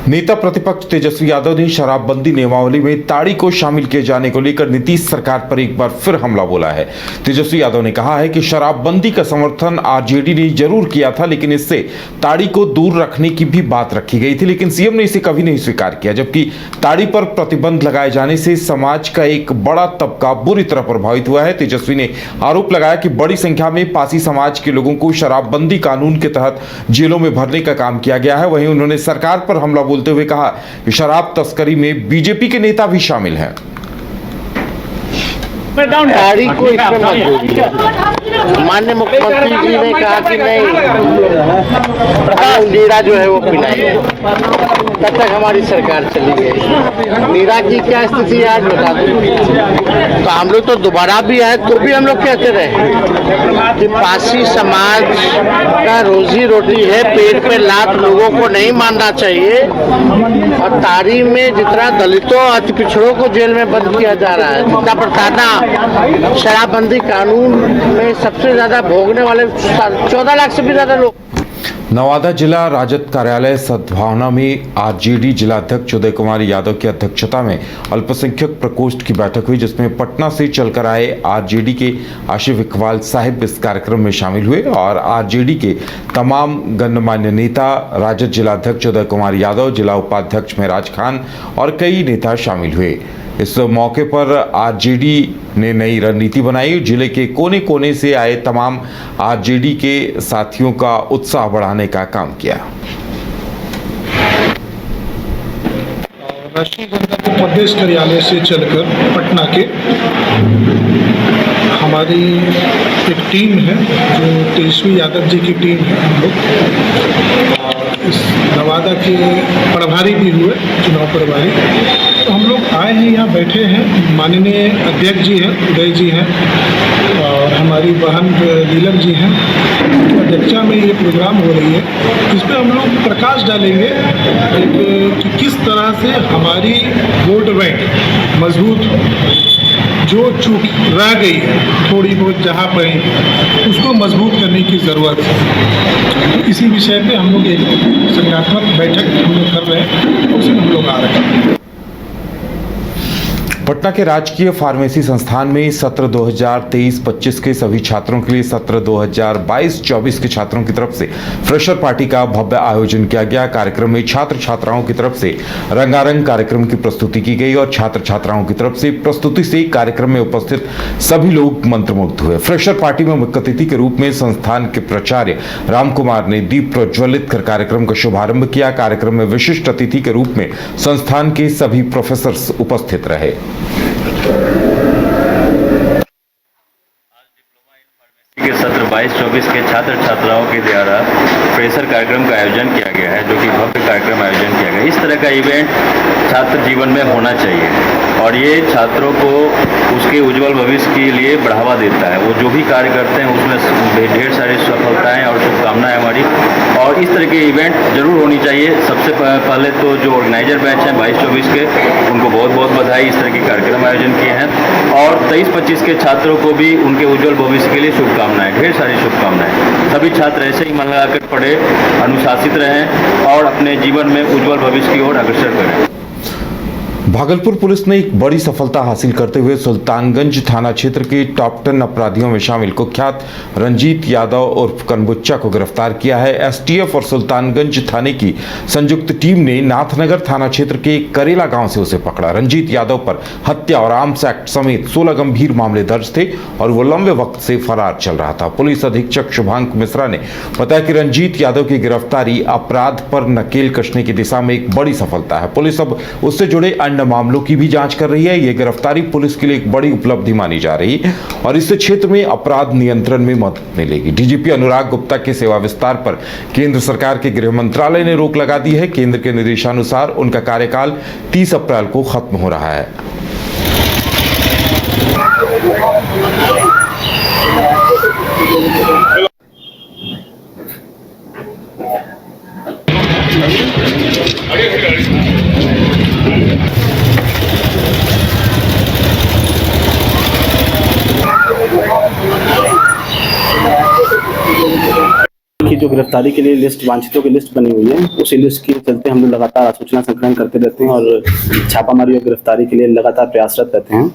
नेता प्रतिपक्ष तेजस्वी यादव ने शराबबंदी नियमावली में ताड़ी को शामिल किए जाने को लेकर नीतीश सरकार पर एक बार फिर हमला बोला है। तेजस्वी यादव ने कहा है कि शराबबंदी का समर्थन आरजेडी ने जरूर किया था, लेकिन इससे ताड़ी को दूर रखने की भी बात रखी गई थी, लेकिन सीएम ने इसे कभी नहीं स्वीकार किया। जबकि ताड़ी पर प्रतिबंध लगाए जाने से समाज का एक बड़ा तबका बुरी तरह प्रभावित हुआ है। तेजस्वी ने आरोप लगाया कि बड़ी संख्या में पासी समाज के लोगों को शराबबंदी कानून के तहत जेलों में भरने का काम किया गया है। वहीं उन्होंने सरकार पर हमला बोलते हुए कहा कि शराब तस्करी में बीजेपी के नेता भी शामिल हैं। ताड़ी को इसमें मत जोड़िए। माननीय मुख्यमंत्री जी ने कहा कि नहीं, नीरा जो है वो पिलाएंगे, तब तक हमारी सरकार चली गई। नीरा की क्या स्थिति है आज बता दो। तो हम लोग तो दोबारा भी आए तो भी हम लोग कहते रहे कि पासी समाज का रोजी रोटी है, पेट पे लात लोगों को नहीं मानना चाहिए। और ताड़ी में जितना दलितों अति पिछड़ों को जेल में बंद किया जा रहा है, जितना प्रताड़ना शराबबंदी कानून में सबसे ज्यादा भोगने वाले 14 लाख से भी ज्यादा लोग। नवादा जिला राजद कार्यालय सद्भावना में आरजेडी जिला अध्यक्ष उदय कुमार यादव की अध्यक्षता में अल्पसंख्यक प्रकोष्ठ की बैठक हुई, जिसमें पटना से चलकर आए आरजेडी के आशिफ इकबाल साहिब इस कार्यक्रम में शामिल हुए और आरजेडी के तमाम गणमान्य नेता, राजद जिला अध्यक्ष उदय कुमार यादव, जिला उपाध्यक्ष महराज खान और कई नेता शामिल हुए। इस मौके पर आरजेडी ने नई रणनीति बनाई। जिले के कोने कोने से आए तमाम आरजेडी के साथियों का उत्साह बढ़ाने का काम किया। राष्ट्रीय जनता दल प्रदेश कार्यालय से चलकर पटना के हमारी एक टीम है, जो तेजस्वी यादव जी की टीम है। हम लोग इस नवादा के प्रभारी भी हुए, चुनाव प्रभारी। तो हम लोग आए हैं, यहाँ बैठे हैं। माननीय अध्यक्ष जी हैं, उदय जी हैं, और हमारी बहन नीलम जी हैं। तो अध्यक्षता में ये प्रोग्राम हो रही है, जिसमें हम लोग प्रकाश डालेंगे कि किस तरह से हमारी वोट बैंक मजबूत, जो चूक रह गई है थोड़ी बहुत जहाँ पर, उसको मजबूत करने की ज़रूरत है। तो इसी विषय पे हम लोग एक संज्ञानात्मक बैठक हम लोग कर रहे हैं, उसमें हम लोग आ रहे हैं। पटना के राजकीय फार्मेसी संस्थान में सत्र 2023-25 के सभी छात्रों के लिए सत्र 2022-24 के छात्रों की तरफ से फ्रेशर पार्टी का भव्य आयोजन किया गया। कार्यक्रम में छात्र छात्राओं की तरफ से रंगारंग कार्यक्रम की प्रस्तुति की गई और छात्र छात्राओं की तरफ से प्रस्तुति से कार्यक्रम में उपस्थित सभी लोग मंत्रमुग्ध हुए। फ्रेशर पार्टी में मुख्य अतिथि के रूप में संस्थान के प्राचार्य राम कुमार ने दीप प्रज्वलित कर कार्यक्रम का शुभारंभ किया। कार्यक्रम में विशिष्ट अतिथि के रूप में संस्थान के सभी प्रोफेसर उपस्थित रहे। के सत्र 22-24 के छात्र छात्राओं के द्वारा फ्रेशर कार्यक्रम का आयोजन किया गया है, जो कि भव्य कार्यक्रम आयोजन किया गया। इस तरह का इवेंट छात्र जीवन में होना चाहिए और ये छात्रों को उसके उज्जवल भविष्य के लिए बढ़ावा देता है। वो जो भी कार्य करते हैं उसमें ढेर सारी सफलताएं और शुभकामनाएं हमारी, और इस तरह के इवेंट जरूर होनी चाहिए। सबसे पहले तो जो ऑर्गेनाइजर बैच हैं 22-24 के, उनको बहुत बहुत बधाई, इस तरह के कार्यक्रम आयोजन किए हैं। और 23-25 के छात्रों को भी उनके उज्जवल भविष्य के लिए शुभकामनाएं, ढेर सारी शुभकामनाएं। सभी छात्र ऐसे ही मन लगाकर पढ़े, अनुशासित रहें और अपने जीवन में उज्जवल भविष्य की ओर अग्रसर करें। भागलपुर पुलिस ने एक बड़ी सफलता हासिल करते हुए सुल्तानगंज थाना क्षेत्र के टॉप 10 अपराधियों में शामिल कुख्यात रंजीत यादव उर्फ कनबुच्चा को गिरफ्तार किया है। एसटीएफ और सुल्तानगंज थाने की संयुक्त टीम ने नाथनगर थाना क्षेत्र के करेला गांव से उसे पकड़ा। रंजीत यादव पर हत्या और आर्म्स एक्ट समेत 16 गंभीर मामले दर्ज थे और वो लंबे वक्त से फरार चल रहा था। पुलिस अधीक्षक शुभांक मिश्रा ने बताया कि रंजीत यादव की गिरफ्तारी अपराध पर नकेल कसने की दिशा में एक बड़ी सफलता है। पुलिस अब उससे जुड़े अन्य मामलों की भी जांच कर रही है। यह गिरफ्तारी पुलिस के लिए एक बड़ी उपलब्धि मानी जा रही है और इससे क्षेत्र में अपराध नियंत्रण में मदद मिलेगी। डीजीपी अनुराग गुप्ता के सेवा विस्तार पर केंद्र सरकार के गृह मंत्रालय ने रोक लगा दी है। केंद्र के निर्देशानुसार उनका कार्यकाल 30 अप्रैल को खत्म हो रहा है। की जो गिरफ्तारी के लिए लिस्ट वांछितों की लिस्ट बनी हुई है। उसी लिस्ट के चलते हम लोग लगातार सूचना संकलन करते रहते हैं और छापामारी और गिरफ्तारी के लिए लगातार प्रयासरत रहते हैं।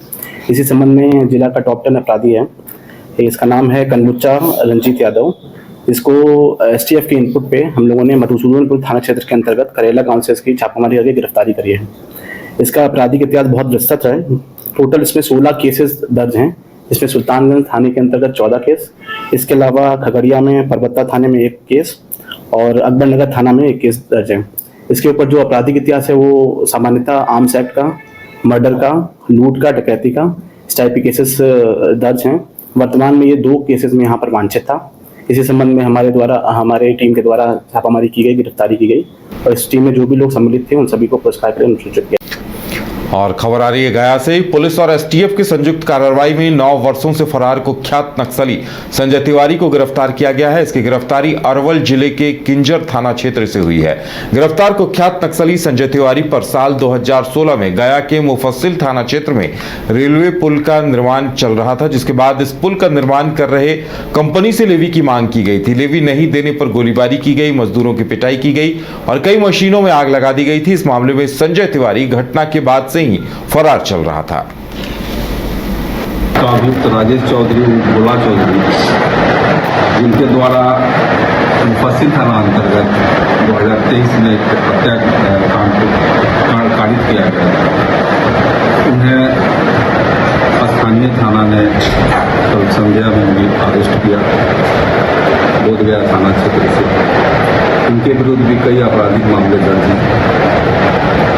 इसी संबंध में जिला का टॉप 10 अपराधी है, इसका नाम है कनबुच्चा रंजीत यादव। इसको एसटीएफ के इनपुट पे हम लोगों ने मधुसूदनपुर थाना क्षेत्र के अंतर्गत करेला गांव से इसकी छापामारी करके गिरफ्तारी करी है। इसका आपराधिक इतिहास बहुत विस्तृत है। टोटल इसमें 16 केसेस दर्ज हैं। इसमें सुल्तानगंज थाने के अंतर्गत 14 केस, इसके अलावा खगड़िया में परबत्ता थाने में 1 केस और अकबरनगर थाना में 1 केस दर्ज है। इसके ऊपर जो आपराधिक इतिहास है वो सामान्यतः आर्म्स एक्ट का, मर्डर का, लूट का, डकैती का, इस टाइप के केसेस दर्ज हैं। वर्तमान में ये 2 केसेस में यहाँ पर वांछित था। इसी संबंध में हमारे टीम के द्वारा छापामारी की गई, गिरफ्तारी की गई और इस टीम में जो भी लोग सम्मिलित थे उन सभी को पुरस्कार के लिए अनुसूचित किया। और खबर आ रही है गया से। पुलिस और एसटीएफ की संयुक्त कार्रवाई में 9 वर्षों से फरार कुख्यात नक्सली संजय तिवारी को गिरफ्तार किया गया है। इसकी गिरफ्तारी अरवल जिले के किंजर थाना क्षेत्र से हुई है। गिरफ्तार कुख्यात नक्सली संजय तिवारी पर साल 2016 में गया के मुफस्सिल थाना क्षेत्र में रेलवे पुल का निर्माण चल रहा था, जिसके बाद इस पुल का निर्माण कर रहे कंपनी से लेवी की मांग की गई थी। लेवी नहीं देने पर गोलीबारी की गई, मजदूरों की पिटाई की गई और कई मशीनों में आग लगा दी गई थी। इस मामले में संजय तिवारी घटना के बाद से ही फरार चल रहा था। अभियुक्त राजेश चौधरी भोला चौधरी, जिनके द्वारा मुफस्सिल थाना अंतर्गत 2023 में एक हत्या कांड को कारित किया गया, उन्हें स्थानीय थाना ने कल संध्या में भी अरेस्ट किया बोधगया थाना क्षेत्र से। उनके विरुद्ध भी कई आपराधिक मामले दर्ज हैं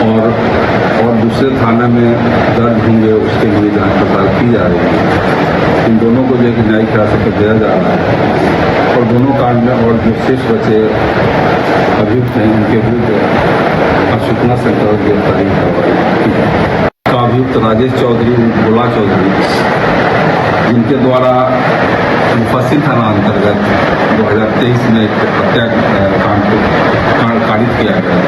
और दूसरे थाना में दर्ज होंगे, उसके लिए जांच पड़ताल की जा रही है। इन दोनों को जो है न्यायिक हिरासत पर दिया जा रहा है और दोनों कांड में और जो शेष बचे अभियुक्त हैं उनके विरुद्ध सूचना संकलन गिरफ्तारी की है। अभियुक्त राजेश चौधरी भोला चौधरी, जिनके द्वारा मुफस्सिल थाना अंतर्गत 2023 में एक हत्या कांड को कारित किया गया,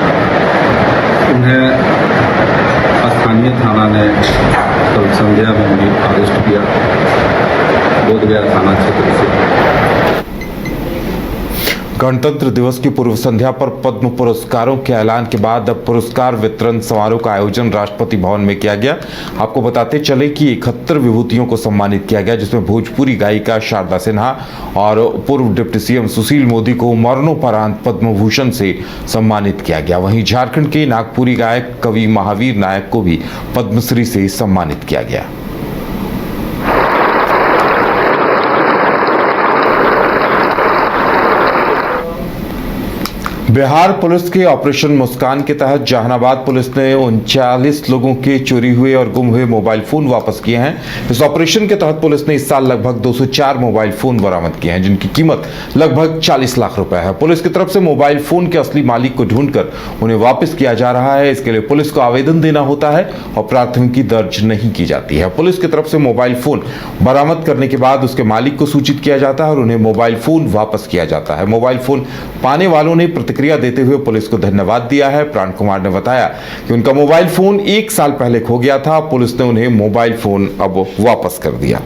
उन्हें स्थानीय थाना ने कल संध्या में भी अरेस्ट किया बोधगया थाना क्षेत्र से। गणतंत्र दिवस की पूर्व संध्या पर पद्म पुरस्कारों के ऐलान के बाद अब पुरस्कार वितरण समारोह का आयोजन राष्ट्रपति भवन में किया गया। आपको बताते चले कि 71 विभूतियों को सम्मानित किया गया, जिसमें भोजपुरी गायिका शारदा सिन्हा और पूर्व डिप्टी सीएम सुशील मोदी को मरणोपरांत पद्म भूषण से सम्मानित किया गया। वहीं झारखंड के नागपुरी गायक कवि महावीर नायक को भी पद्मश्री से सम्मानित किया गया। बिहार पुलिस के ऑपरेशन मुस्कान के तहत जहानाबाद पुलिस ने 39 लोगों के चोरी हुए और गुम हुए मोबाइल फोन वापस किए हैं। इस ऑपरेशन के तहत पुलिस ने इस साल लगभग 204 मोबाइल फोन बरामद किए हैं, जिनकी कीमत लगभग 40 लाख रुपए है। पुलिस की तरफ से मोबाइल फोन के असली मालिक को ढूंढकर उन्हें वापस किया जा रहा है। इसके लिए पुलिस को आवेदन देना होता है और प्राथमिकी दर्ज नहीं की जाती है। पुलिस की तरफ से मोबाइल फोन बरामद करने के बाद उसके मालिक को सूचित किया जाता है और उन्हें मोबाइल फोन वापस किया जाता है। मोबाइल फोन पाने वालों ने प्रतिक्रिया देते हुए पुलिस को धन्यवाद दिया है। प्राण कुमार ने बताया कि उनका मोबाइल फोन 1 साल पहले खो गया था। पुलिस ने उन्हें मोबाइल फोन अब वापस कर दिया।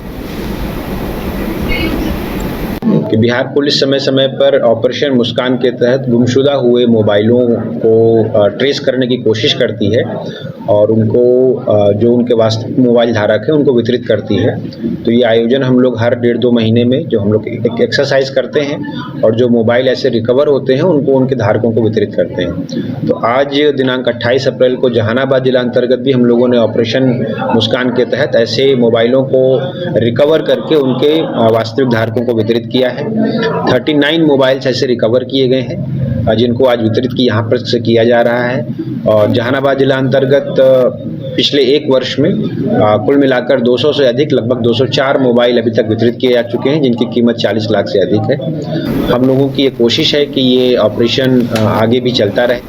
कि बिहार पुलिस समय समय पर ऑपरेशन मुस्कान के तहत गुमशुदा हुए मोबाइलों को ट्रेस करने की कोशिश करती है और उनको जो उनके वास्तविक मोबाइल धारक है उनको वितरित करती है। तो ये आयोजन हम लोग हर 1.5-2 महीने में जो हम लोग एक एक्सरसाइज करते हैं और जो मोबाइल ऐसे रिकवर होते हैं उनको उनके धारकों को वितरित करते हैं। तो आज दिनांक 28 अप्रैल को जहानाबाद जिला अंतर्गत भी हम लोगों ने ऑपरेशन मुस्कान के तहत ऐसे मोबाइलों को रिकवर करके उनके वास्तविक धारकों को वितरित किया है। 39 मोबाइल्स ऐसे रिकवर किए गए हैं जिनको आज वितरित यहाँ पर से किया जा रहा है। और जहानाबाद जिला अंतर्गत पिछले 1 वर्ष में कुल मिलाकर 200 से अधिक लगभग 204 मोबाइल अभी तक वितरित किए जा चुके हैं, जिनकी कीमत 40 लाख से अधिक है। हम लोगों की ये कोशिश है कि ये ऑपरेशन आगे भी चलता रहे।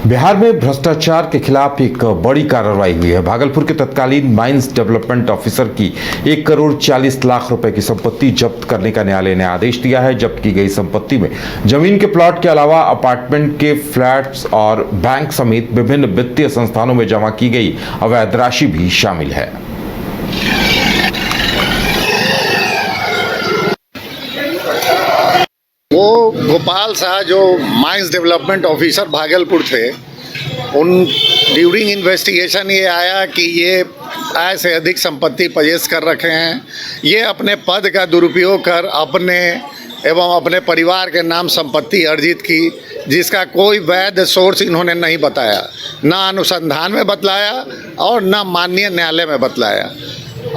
बिहार में भ्रष्टाचार के खिलाफ एक बड़ी कार्रवाई हुई है। भागलपुर के तत्कालीन माइंस डेवलपमेंट ऑफिसर की 1 करोड़ 40 लाख रुपए की संपत्ति जब्त करने का न्यायालय ने आदेश दिया है। जब्त की गई संपत्ति में जमीन के प्लॉट के अलावा अपार्टमेंट के फ्लैट्स और बैंक समेत विभिन्न वित्तीय संस्थानों में जमा की गई अवैध राशि भी शामिल है। गोपाल शाह जो माइंस डेवलपमेंट ऑफिसर भागलपुर थे, उन ड्यूरिंग इन्वेस्टिगेशन ये आया कि ये आय से अधिक संपत्ति पजेस कर रखे हैं। ये अपने पद का दुरुपयोग कर अपने एवं अपने परिवार के नाम संपत्ति अर्जित की, जिसका कोई वैध सोर्स इन्होंने नहीं बताया, ना अनुसंधान में बतलाया और ना माननीय न्यायालय में बतलाया।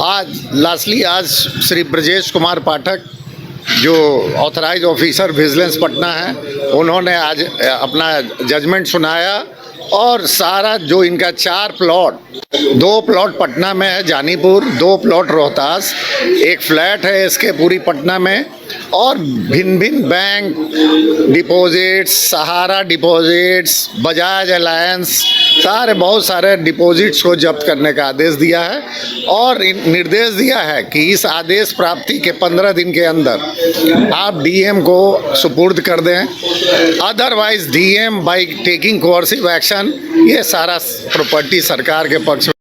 आज श्री ब्रजेश कुमार पाठक जो ऑथराइज ऑफिसर विजिलेंस पटना है, उन्होंने आज अपना जजमेंट सुनाया और सारा जो इनका 4 प्लॉट, 2 प्लॉट पटना में है जानीपुर, 2 प्लॉट रोहतास, एक फ्लैट है इसके पूरी पटना में, और भिन्न भिन्न बैंक डिपॉजिट्स, सहारा डिपॉजिट्स, बजाज अलायंस, बहुत सारे डिपॉजिट्स को जब्त करने का आदेश दिया है और निर्देश दिया है कि इस आदेश प्राप्ति के 15 दिन के अंदर आप डीएम को सुपुर्द कर दें, otherwise DM by taking coercive action, ये सारा प्रॉपर्टी सरकार के पक्ष में